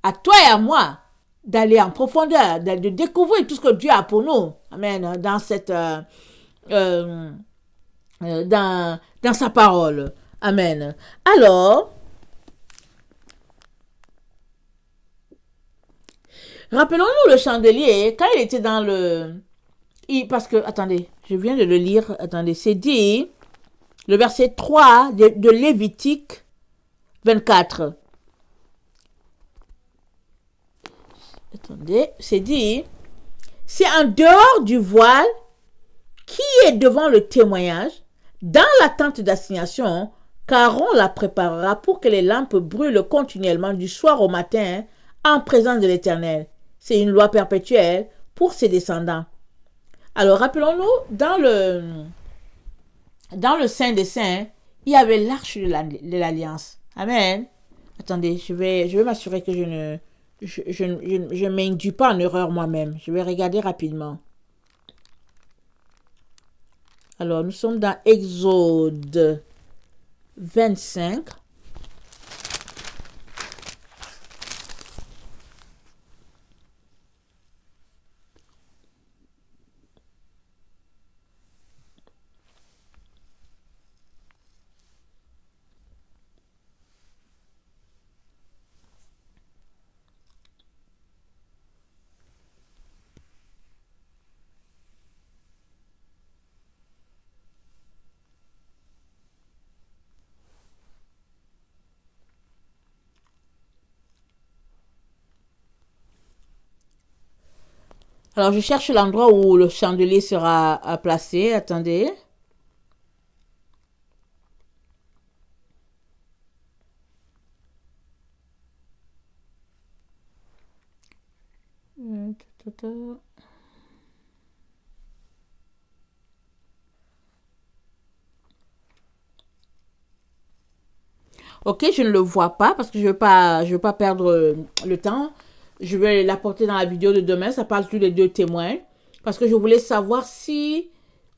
À toi et à moi d'aller en profondeur, de découvrir tout ce que Dieu a pour nous. Amen. Dans cette... dans sa parole. Amen. Alors, rappelons-nous le chandelier, quand il était dans le... Parce que, attendez, je viens de le lire, attendez, c'est dit, le verset 3 de Lévitique 24. Attendez, c'est dit, c'est en dehors du voile qui est devant le témoignage, dans la tente d'assignation, qu'Aaron la préparera pour que les lampes brûlent continuellement du soir au matin en présence de l'Éternel. C'est une loi perpétuelle pour ses descendants. Alors, rappelons-nous, dans le Saint des Saints, il y avait l'arche de l'Alliance. Amen. Attendez, je vais m'assurer que je ne m'induis pas en erreur moi-même. Je vais regarder rapidement. Alors, nous sommes dans Exode 25. Alors, je cherche l'endroit où le chandelier sera placé. Attendez. Ok, je ne le vois pas parce que je veux pas perdre le temps. Je vais l'apporter dans la vidéo de demain. Ça parle tous les deux témoins. Parce que je voulais savoir si,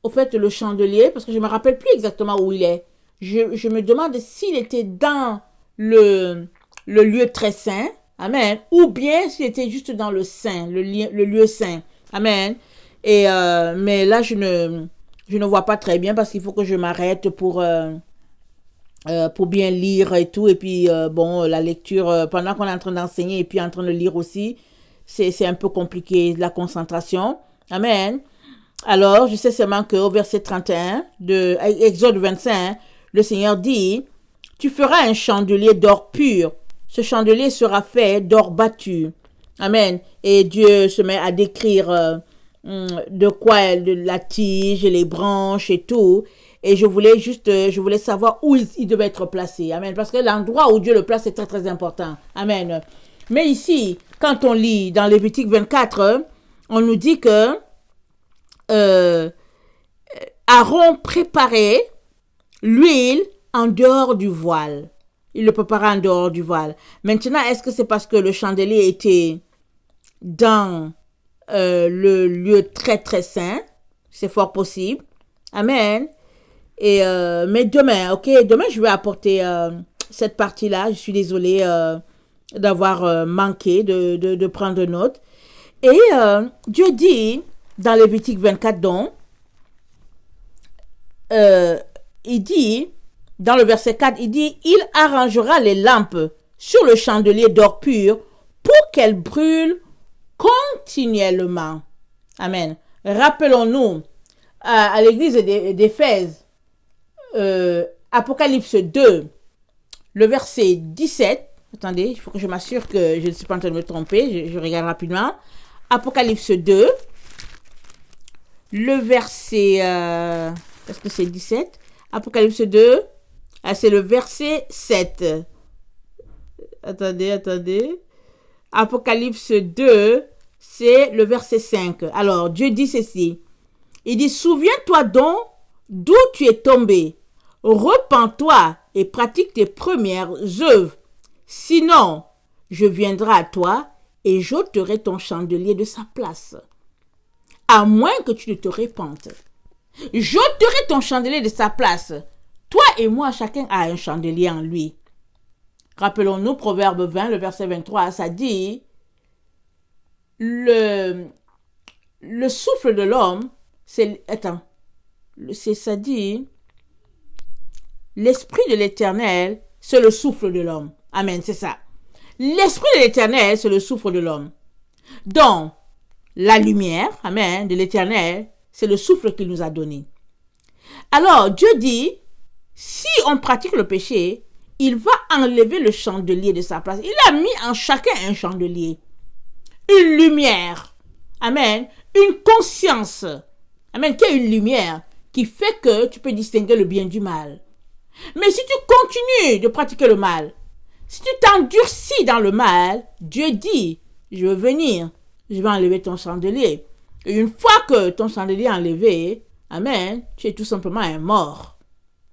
au fait, le chandelier, parce que je ne me rappelle plus exactement où il est. Je me demande s'il était dans le lieu très saint. Amen. Ou bien s'il était juste dans le saint, le lieu saint. Amen. Et, mais là, je ne vois pas très bien parce qu'il faut que je m'arrête pour bien lire et tout. Et puis, bon, la lecture, pendant qu'on est en train d'enseigner et puis en train de lire aussi, c'est un peu compliqué, la concentration. Amen. Alors, je sais seulement qu'au verset 31 de Exode 25, le Seigneur dit, « Tu feras un chandelier d'or pur. Ce chandelier sera fait d'or battu. » Amen. Et Dieu se met à décrire de quoi, de la tige, les branches et tout. Et je voulais savoir où il devait être placé. Amen. Parce que l'endroit où Dieu le place est très, très important. Amen. Mais ici, quand on lit dans Lévitique 24, on nous dit que Aaron préparait l'huile en dehors du voile. Il le préparait en dehors du voile. Maintenant, est-ce que c'est parce que le chandelier était dans le lieu très, très saint? C'est fort possible. Amen. Et mais demain, ok, demain je vais apporter cette partie-là. Je suis désolée d'avoir manqué de prendre note. Et Dieu dit dans Lévitique 24 donc, il dit dans le verset 4, il dit, il arrangera les lampes sur le chandelier d'or pur pour qu'elles brûlent continuellement. Amen. Rappelons-nous à l'église d'Éphèse, Apocalypse 2, le verset 17. Attendez, il faut que je m'assure que je ne suis pas en train de me tromper. Je regarde rapidement. Apocalypse 2, le verset... est-ce que c'est 17? Apocalypse 2, c'est le verset 7. Attendez. Apocalypse 2, c'est le verset 5. Alors, Dieu dit ceci. Il dit, souviens-toi donc d'où tu es tombé. Repens-toi et pratique tes premières œuvres. Sinon, je viendrai à toi et j'ôterai ton chandelier de sa place. À moins que tu ne te répandes. J'ôterai ton chandelier de sa place. Toi et moi, chacun a un chandelier en lui. Rappelons-nous, Proverbe 20, le verset 23, ça dit, le souffle de l'homme, ça dit, l'esprit de l'Éternel, c'est le souffle de l'homme. Amen, c'est ça. L'esprit de l'Éternel, c'est le souffle de l'homme. Donc, la lumière, amen, de l'Éternel, c'est le souffle qu'il nous a donné. Alors, Dieu dit, si on pratique le péché, il va enlever le chandelier de sa place. Il a mis en chacun un chandelier, une lumière, amen, une conscience, amen, qui est une lumière qui fait que tu peux distinguer le bien du mal. Mais si tu continues de pratiquer le mal, si tu t'endurcis dans le mal, Dieu dit, je veux venir, je vais enlever ton chandelier. Et une fois que ton chandelier est enlevé, amen, tu es tout simplement un mort.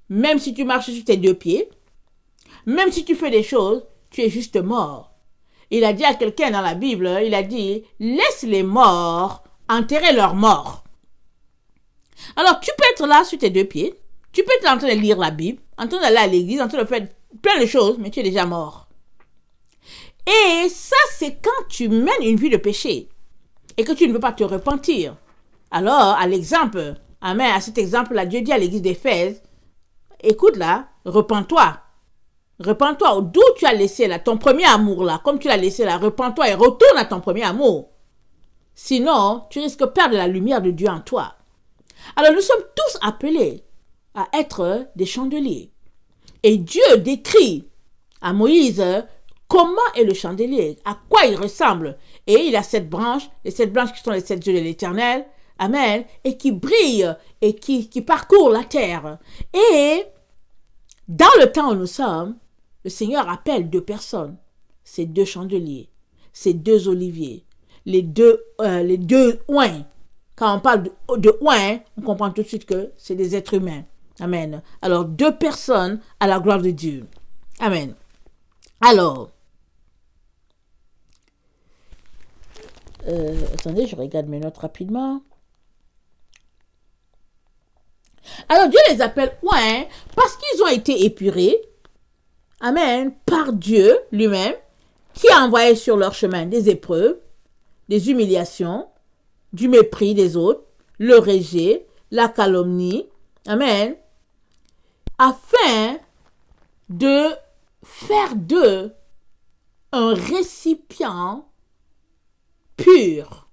Même si tu marches sur tes deux pieds, même si tu fais des choses, tu es juste mort. Il a dit à quelqu'un dans la Bible, il a dit, laisse les morts enterrer leurs morts. Alors tu peux être là sur tes deux pieds, tu peux être en train de lire la Bible, en train d'aller à l'église, en train de faire plein de choses, mais tu es déjà mort. Et ça, c'est quand tu mènes une vie de péché et que tu ne veux pas te repentir. Alors, à l'exemple, amen, à cet exemple-là, Dieu dit à l'église d'Éphèse, écoute là, repens-toi. Repens-toi d'où tu as laissé là, ton premier amour là, comme tu l'as laissé là, repens-toi et retourne à ton premier amour. Sinon, tu risques de perdre la lumière de Dieu en toi. Alors, nous sommes tous appelés à être des chandeliers. Et Dieu décrit à Moïse comment est le chandelier, à quoi il ressemble. Et il a 7 branches, les 7 branches qui sont les 7 yeux de l'Éternel, amen, et qui brillent et qui parcourent la terre. Et dans le temps où nous sommes, le Seigneur appelle 2 personnes, ces 2 chandeliers, ces 2 oliviers, les deux oins. Quand on parle de oins, on comprend tout de suite que c'est des êtres humains. Amen. Alors, 2 personnes à la gloire de Dieu. Amen. Alors, attendez, je regarde mes notes rapidement. Alors, Dieu les appelle oins parce qu'ils ont été épurés, amen, par Dieu lui-même, qui a envoyé sur leur chemin des épreuves, des humiliations, du mépris des autres, le rejet, la calomnie, amen, afin de faire d'eux un récipient pur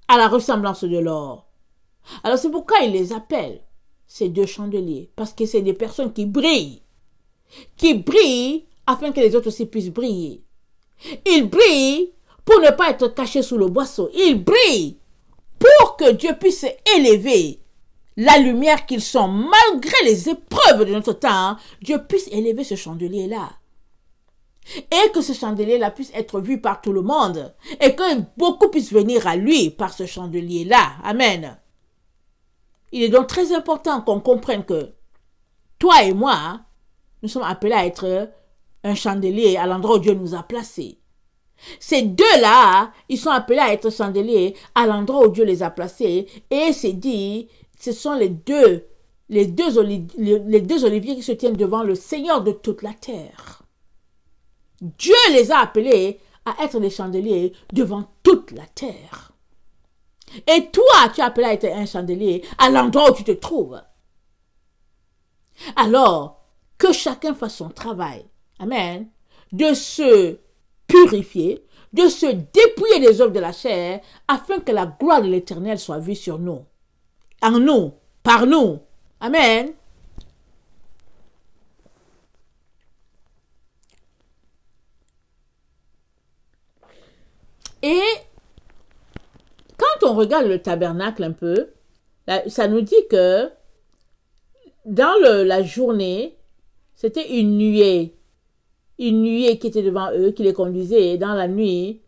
à la ressemblance de l'or. Alors c'est pourquoi il les appelle ces 2 chandeliers, parce que c'est des personnes qui brillent afin que les autres aussi puissent briller. Ils brillent pour ne pas être cachés sous le boisseau. Ils brillent pour que Dieu puisse élever la lumière qu'ils sont, malgré les épreuves de notre temps, Dieu puisse élever ce chandelier-là. Et que ce chandelier-là puisse être vu par tout le monde. Et que beaucoup puissent venir à lui par ce chandelier-là. Amen. Il est donc très important qu'on comprenne que toi et moi, nous sommes appelés à être un chandelier à l'endroit où Dieu nous a placés. Ces 2-là, ils sont appelés à être chandeliers à l'endroit où Dieu les a placés. Et c'est dit, ce sont les deux oliviers qui se tiennent devant le Seigneur de toute la terre. Dieu les a appelés à être des chandeliers devant toute la terre. Et toi, tu es appelé à être un chandelier à l'endroit où tu te trouves. Alors, que chacun fasse son travail. Amen. De se purifier, de se dépouiller des œuvres de la chair, afin que la gloire de l'Éternel soit vue sur nous, en nous, par nous. Amen. Et quand on regarde le tabernacle un peu, ça nous dit que dans la journée, c'était une nuée qui était devant eux, qui les conduisait. Et dans la nuit,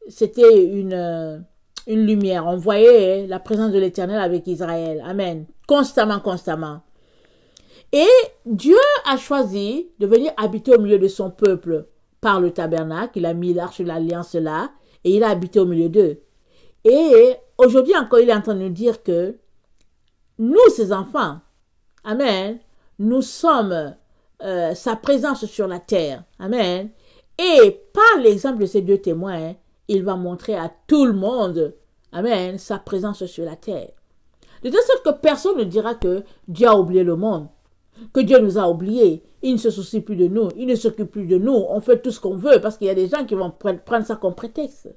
c'était une lumière. On voyait la présence de l'Éternel avec Israël. Amen. Constamment, constamment. Et Dieu a choisi de venir habiter au milieu de son peuple par le tabernacle. Il a mis l'arche de l'alliance là et il a habité au milieu d'eux. Et aujourd'hui encore, il est en train de nous dire que nous, ses enfants, amen, nous sommes sa présence sur la terre. Amen. Et par l'exemple de ces deux témoins, il va montrer à tout le monde, amen, sa présence sur la terre. De telle sorte que personne ne dira que Dieu a oublié le monde, que Dieu nous a oubliés. Il ne se soucie plus de nous, il ne s'occupe plus de nous, on fait tout ce qu'on veut parce qu'il y a des gens qui vont prendre ça comme prétexte.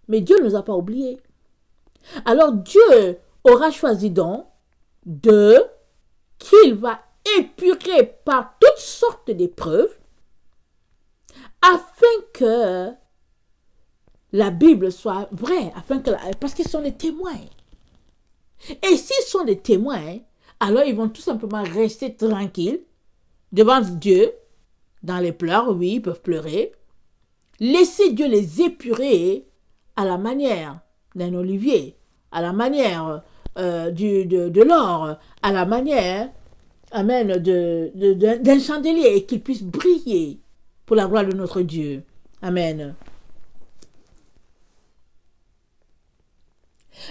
Mais Dieu ne nous a pas oubliés. Alors Dieu aura choisi donc qu'il va épurer par toutes sortes d'épreuves afin que la Bible soit vraie, parce qu'ils sont des témoins. Et s'ils sont des témoins, alors ils vont tout simplement rester tranquilles devant Dieu, dans les pleurs, oui, ils peuvent pleurer. Laisser Dieu les épurer à la manière d'un olivier, à la manière de l'or, à la manière, amen, d'un chandelier, et qu'il puisse briller pour la gloire de notre Dieu. Amen.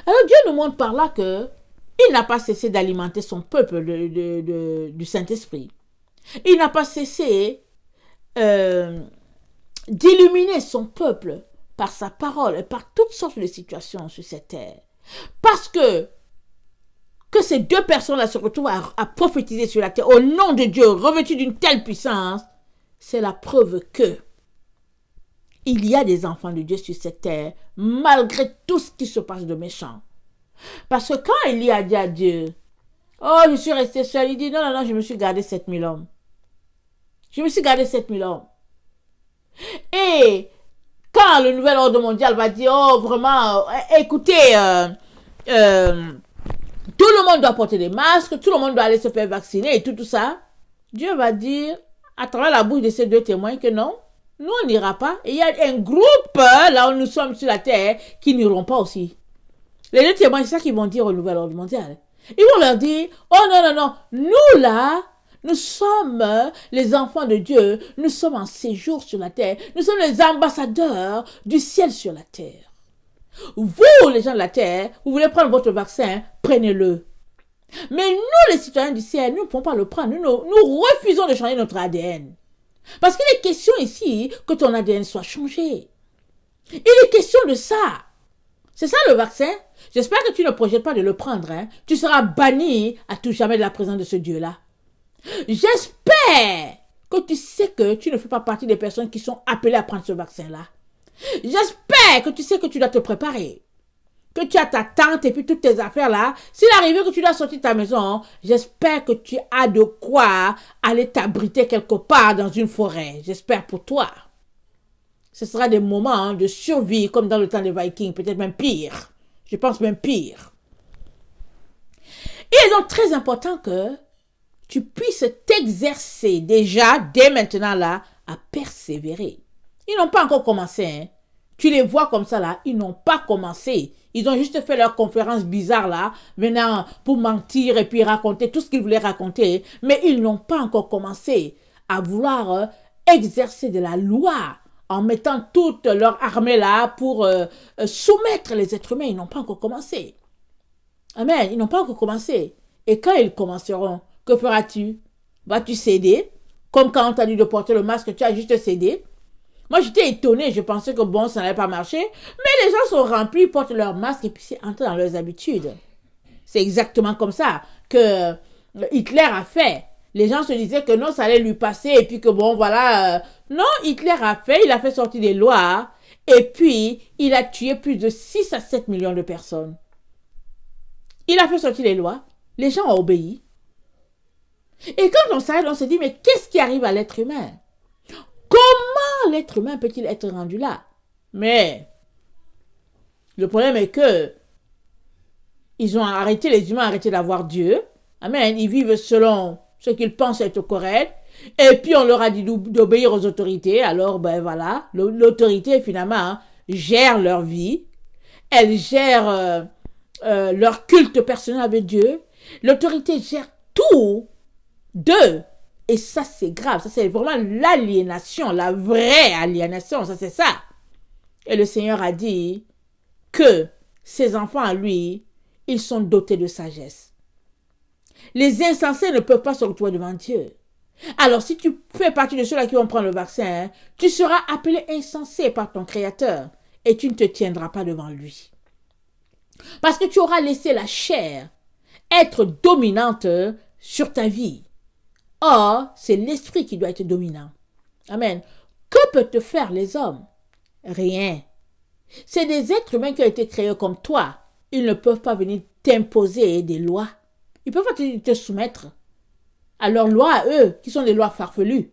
Alors Dieu nous montre par là que il n'a pas cessé d'alimenter son peuple du Saint-Esprit. Il n'a pas cessé d'illuminer son peuple par sa parole et par toutes sortes de situations sur cette terre. Parce que ces deux personnes-là se retrouvent à prophétiser sur la terre au nom de Dieu, revêtus d'une telle puissance, c'est la preuve que il y a des enfants de Dieu sur cette terre, malgré tout ce qui se passe de méchant. Parce que quand Élie a dit à Dieu, oh, je suis resté seul, il dit, non, je me suis gardé 7000 hommes. Je me suis gardé 7000 hommes. Et quand le nouvel ordre mondial va dire, oh, vraiment, écoutez, tout le monde doit porter des masques, tout le monde doit aller se faire vacciner et tout ça, Dieu va dire, à travers la bouche de ces deux témoins, que non, nous on n'ira pas. Et il y a un groupe, là où nous sommes sur la terre, qui n'iront pas aussi. Les deux témoins, c'est ça qu'ils vont dire au nouvel ordre mondial. Ils vont leur dire, oh non, nous là, nous sommes les enfants de Dieu, nous sommes en séjour sur la terre, nous sommes les ambassadeurs du ciel sur la terre. Vous, les gens de la terre, vous voulez prendre votre vaccin, prenez-le. Mais nous, les citoyens du ciel, nous ne pouvons pas le prendre. Nous refusons de changer notre ADN. Parce qu'il est question ici que ton ADN soit changé. Il est question de ça. C'est ça le vaccin. J'espère que tu ne projettes pas de le prendre. Hein. Tu seras banni à tout jamais de la présence de ce Dieu-là. J'espère que tu sais que tu ne fais pas partie des personnes qui sont appelées à prendre ce vaccin-là. J'espère que tu sais que tu dois te préparer. Que tu as ta tente et puis toutes tes affaires là. S'il arrive que tu dois sortir de ta maison, j'espère que tu as de quoi aller t'abriter quelque part dans une forêt. J'espère pour toi. Ce sera des moments de survie comme dans le temps des Vikings, peut-être même pire. Je pense même pire. Il est donc très important que tu puisses t'exercer déjà, dès maintenant là, à persévérer. Ils n'ont pas encore commencé, hein. Tu les vois comme ça là, ils n'ont pas commencé. Ils ont juste fait leur conférence bizarre là, maintenant pour mentir et puis raconter tout ce qu'ils voulaient raconter. Mais ils n'ont pas encore commencé à vouloir exercer de la loi en mettant toute leur armée là pour soumettre les êtres humains. Ils n'ont pas encore commencé. Amen, ils n'ont pas encore commencé. Et quand ils commenceront, que feras-tu? Vas-tu céder? Comme quand on t'a dit de porter le masque, tu as juste cédé. Moi, j'étais étonnée, je pensais que bon, ça n'allait pas marcher. Mais les gens sont remplis, ils portent leur masque et puis c'est entré dans leurs habitudes. C'est exactement comme ça que Hitler a fait. Les gens se disaient que non, ça allait lui passer et puis que bon, voilà. Non, Hitler a fait sortir des lois et puis il a tué plus de 6 à 7 millions de personnes. Il a fait sortir les lois. Les gens ont obéi. Et quand on s'arrête, on se dit, mais qu'est-ce qui arrive à l'être humain? Comment l'être humain peut-il être rendu là? Mais le problème est que les humains ont arrêté d'avoir Dieu. Amen. Ils vivent selon ce qu'ils pensent être correct. Et puis on leur a dit d'obéir aux autorités. Alors ben voilà, l'autorité finalement gère leur vie. Elle gère leur culte personnel avec Dieu. L'autorité gère tout d'eux. Et ça, c'est grave. Ça, c'est vraiment l'aliénation, la vraie aliénation. Ça, c'est ça. Et le Seigneur a dit que ses enfants, à lui, ils sont dotés de sagesse. Les insensés ne peuvent pas se retrouver devant Dieu. Alors, si tu fais partie de ceux-là qui vont prendre le vaccin, tu seras appelé insensé par ton Créateur et tu ne te tiendras pas devant lui. Parce que tu auras laissé la chair être dominante sur ta vie. Or, c'est l'esprit qui doit être dominant. Amen. Que peuvent te faire les hommes? Rien. C'est des êtres humains qui ont été créés comme toi. Ils ne peuvent pas venir t'imposer des lois. Ils ne peuvent pas te soumettre à leurs lois à eux, qui sont des lois farfelues.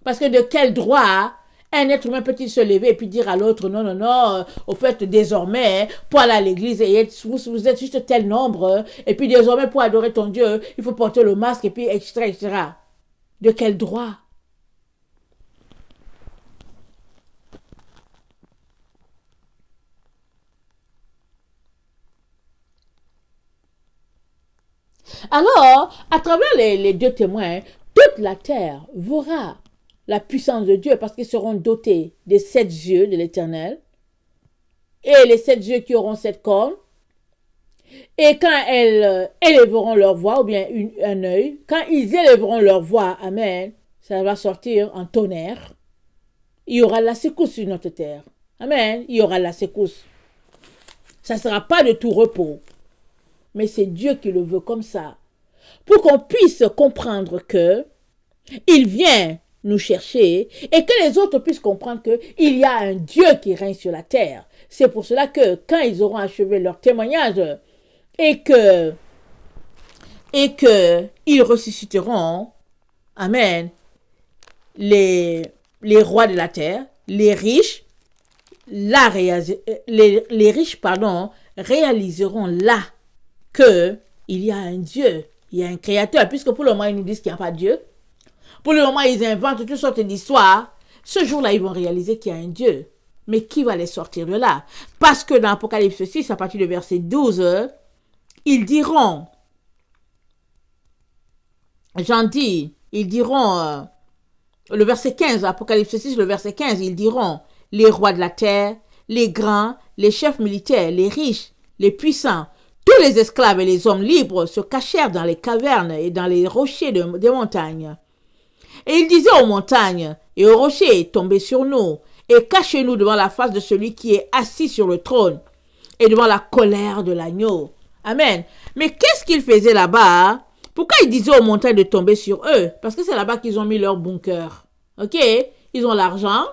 Parce que de quel droit un être humain peut-il se lever et puis dire à l'autre, non, non, non, au fait, désormais, pour aller à l'église, vous êtes juste tel nombre, et puis désormais, pour adorer ton Dieu, il faut porter le masque, et puis, etc., etc. De quel droit? Alors, à travers les deux témoins, toute la terre verra la puissance de Dieu parce qu'ils seront dotés des 7 yeux de l'Éternel et les 7 yeux qui auront 7 cornes. Et quand elles élèveront leur voix, ou bien un œil, quand ils élèveront leur voix, amen, ça va sortir en tonnerre. Il y aura la secousse sur notre terre. Amen. Il y aura la secousse. Ça ne sera pas de tout repos. Mais c'est Dieu qui le veut comme ça. Pour qu'on puisse comprendre que il vient nous chercher et que les autres puissent comprendre qu'il y a un Dieu qui règne sur la terre. C'est pour cela que quand ils auront achevé leur témoignage et que ils ressusciteront, amen, les rois de la terre, les riches, les riches, réaliseront là que il y a un Dieu, il y a un créateur, puisque pour le moment ils nous disent qu'il n'y a pas de Dieu. Pour le moment ils inventent toutes sortes d'histoires. Ce jour-là ils vont réaliser qu'il y a un Dieu. Mais qui va les sortir de là? Parce que dans Apocalypse 6, à partir du verset 12, ils diront, ils diront, le verset 15, Apocalypse 6, le verset 15, ils diront, les rois de la terre, les grands, les chefs militaires, les riches, les puissants, tous les esclaves et les hommes libres se cachèrent dans les cavernes et dans les rochers des montagnes. Et ils disaient aux montagnes et aux rochers, tombez sur nous et cachez-nous devant la face de celui qui est assis sur le trône et devant la colère de l'agneau. Amen. Mais qu'est-ce qu'ils faisaient là-bas? Pourquoi ils disaient aux montagnes de tomber sur eux? Parce que c'est là-bas qu'ils ont mis leur bunker. Ok? Ils ont l'argent.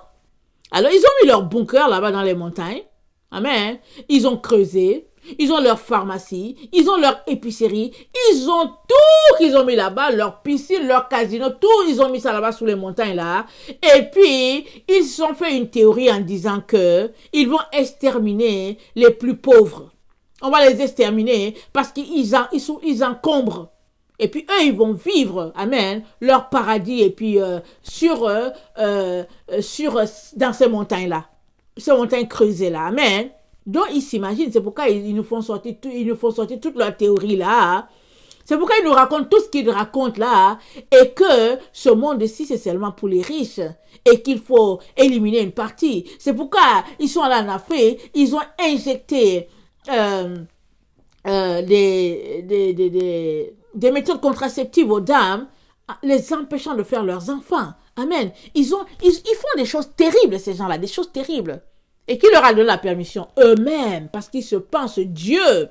Alors, ils ont mis leur bunker là-bas dans les montagnes. Amen. Ils ont creusé. Ils ont leur pharmacie, ils ont leur épicerie, ils ont tout qu'ils ont mis là-bas, leur piscine, leur casino, tout, ils ont mis ça là-bas sous les montagnes là. Et puis, ils se sont fait une théorie en disant que ils vont exterminer les plus pauvres. On va les exterminer parce qu'ils encombrent. Et puis, eux, ils vont vivre, amen, leur paradis et puis dans ces montagnes-là, ces montagnes creusées-là, amen. Donc, ils s'imaginent, c'est pourquoi ils nous font sortir toute leur théorie là. C'est pourquoi ils nous racontent tout ce qu'ils racontent là. Et que ce monde-ci, c'est seulement pour les riches. Et qu'il faut éliminer une partie. C'est pourquoi ils sont allés en Afrique. Ils ont injecté des méthodes contraceptives aux dames, les empêchant de faire leurs enfants. Amen. Ils font des choses terribles, ces gens-là, des choses terribles. Et qui leur a donné la permission? Eux-mêmes, parce qu'ils se pensent Dieu.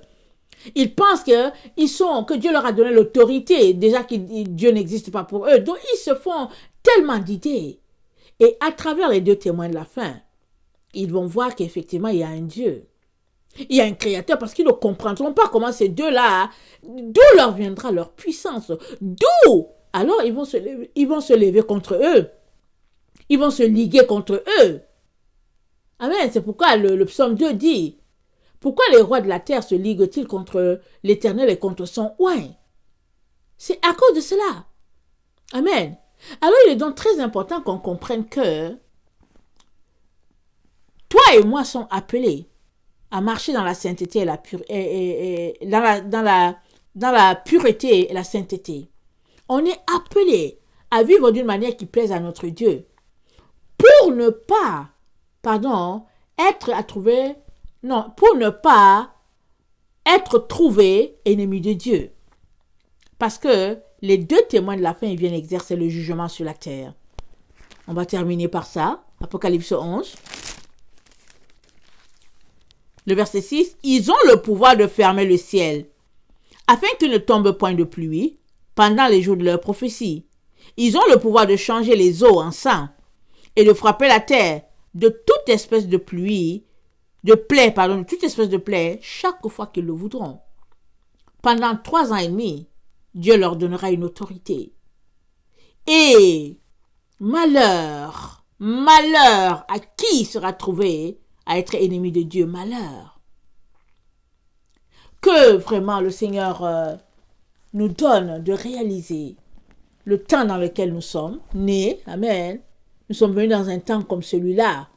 Ils pensent que Dieu leur a donné l'autorité, déjà que Dieu n'existe pas pour eux. Donc, ils se font tellement d'idées. Et à travers les deux témoins de la fin, ils vont voir qu'effectivement, il y a un Dieu. Il y a un créateur, parce qu'ils ne comprendront pas comment ces deux-là, d'où leur viendra leur puissance. D'où? Alors, ils vont se lever contre eux. Ils vont se liguer contre eux. Amen. C'est pourquoi le psaume 2 dit, pourquoi les rois de la terre se liguent-ils contre l'Éternel et contre son oint? C'est à cause de cela. Amen. Alors il est donc très important qu'on comprenne que toi et moi sommes appelés à marcher dans la sainteté et dans la pureté et la sainteté. On est appelé à vivre d'une manière qui plaise à notre Dieu pour ne pas pour ne pas être trouvé ennemi de Dieu. Parce que les deux témoins de la fin, ils viennent exercer le jugement sur la terre. On va terminer par ça. Apocalypse 11. Le verset 6. Ils ont le pouvoir de fermer le ciel, afin qu'il ne tombe point de pluie pendant les jours de leur prophétie. Ils ont le pouvoir de changer les eaux en sang et de frapper la terre de toute espèce de pluie, de toute espèce de plaie, chaque fois qu'ils le voudront. Pendant 3 ans et demi, Dieu leur donnera une autorité. Et malheur à qui sera trouvé à être ennemi de Dieu, malheur. Que vraiment le Seigneur nous donne de réaliser le temps dans lequel nous sommes nés. Amen. Nous sommes venus dans un temps comme celui-là,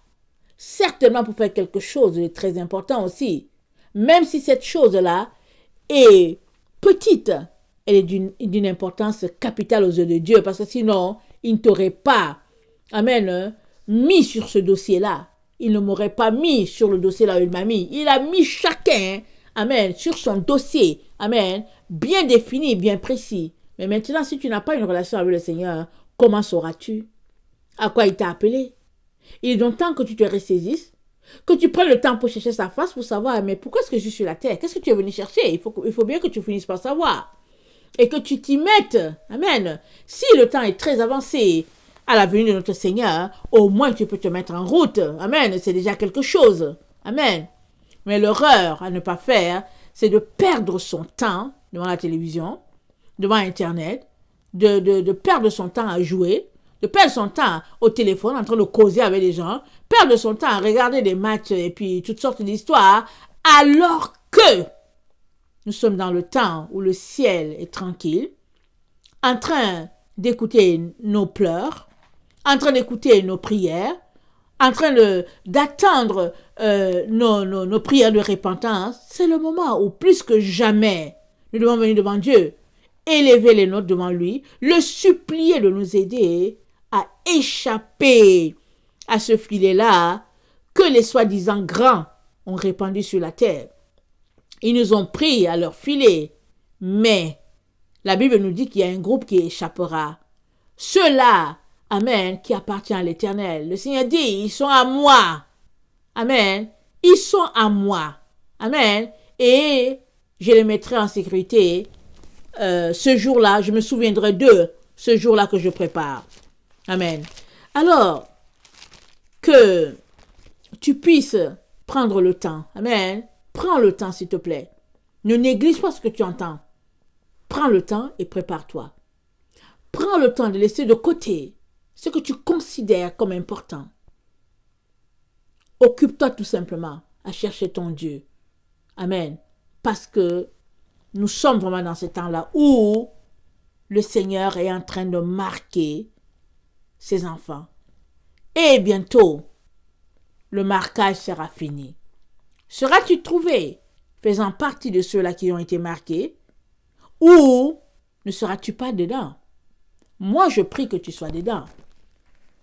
certainement pour faire quelque chose de très important aussi. Même si cette chose-là est petite, elle est d'une importance capitale aux yeux de Dieu, parce que sinon, il ne t'aurait pas, amen, mis sur ce dossier-là. Il ne m'aurait pas mis sur le dossier-là où il m'a mis. Il a mis chacun, amen, sur son dossier, amen, bien défini, bien précis. Mais maintenant, si tu n'as pas une relation avec le Seigneur, comment sauras-tu à quoi il t'a appelé? Il est donc temps que tu te ressaisisses, que tu prennes le temps pour chercher sa face, pour savoir, mais pourquoi est-ce que je suis sur la terre? Qu'est-ce que tu es venu chercher? Il faut bien que tu finisses par savoir. Et que tu t'y mettes. Amen. Si le temps est très avancé à la venue de notre Seigneur, au moins tu peux te mettre en route. Amen. C'est déjà quelque chose. Amen. Mais l'erreur à ne pas faire, c'est de perdre son temps devant la télévision, devant Internet, de perdre son temps à jouer, de perdre son temps au téléphone en train de causer avec des gens, perdre son temps à regarder des matchs et puis toutes sortes d'histoires, alors que nous sommes dans le temps où le ciel est tranquille, en train d'écouter nos pleurs, en train d'écouter nos prières, en train d'attendre nos prières de repentance. C'est le moment où plus que jamais nous devons venir devant Dieu, élever les nôtres devant lui, le supplier de nous aider à échapper à ce filet-là que les soi-disant grands ont répandu sur la terre. Ils nous ont pris à leur filet, mais la Bible nous dit qu'il y a un groupe qui échappera. Ceux-là, amen, qui appartient à l'Éternel. Le Seigneur dit, ils sont à moi. Amen. Ils sont à moi. Amen. Et je les mettrai en sécurité ce jour-là. Je me souviendrai d'eux ce jour-là que je prépare. Amen. Alors, que tu puisses prendre le temps. Amen. Prends le temps, s'il te plaît. Ne néglige pas ce que tu entends. Prends le temps et prépare-toi. Prends le temps de laisser de côté ce que tu considères comme important. Occupe-toi tout simplement à chercher ton Dieu. Amen. Parce que nous sommes vraiment dans ce temps-là où le Seigneur est en train de marquer ses enfants. Et bientôt, le marquage sera fini. Seras-tu trouvé faisant partie de ceux-là qui ont été marqués ou ne seras-tu pas dedans? Moi, je prie que tu sois dedans.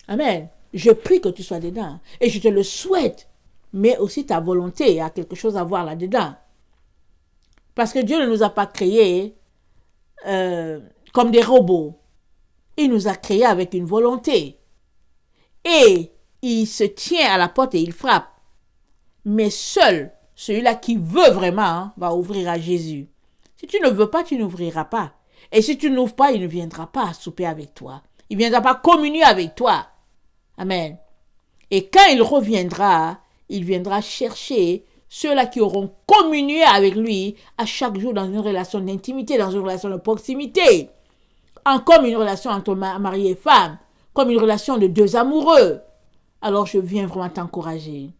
Amen. Je prie que tu sois dedans. Et je te le souhaite. Mais aussi ta volonté a quelque chose à voir là-dedans. Parce que Dieu ne nous a pas créés comme des robots. Il nous a créés avec une volonté. Et il se tient à la porte et il frappe. Mais seul celui-là qui veut vraiment va ouvrir à Jésus. Si tu ne veux pas, tu n'ouvriras pas. Et si tu n'ouvres pas, il ne viendra pas souper avec toi. Il ne viendra pas communier avec toi. Amen. Et quand il reviendra, il viendra chercher ceux-là qui auront communié avec lui à chaque jour dans une relation d'intimité, dans une relation de proximité. Comme une relation entre mari et femme, comme une relation de deux amoureux. Alors je viens vraiment t'encourager.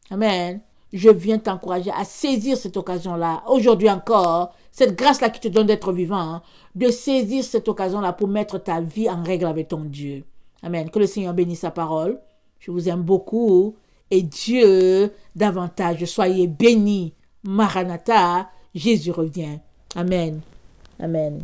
Amen. Je viens t'encourager à saisir cette occasion-là. Aujourd'hui encore, cette grâce-là qui te donne d'être vivant, de saisir cette occasion-là pour mettre ta vie en règle avec ton Dieu. Amen. Que le Seigneur bénisse sa parole. Je vous aime beaucoup. Et Dieu davantage. Soyez bénis. Maranatha. Jésus revient. Amen. Amen.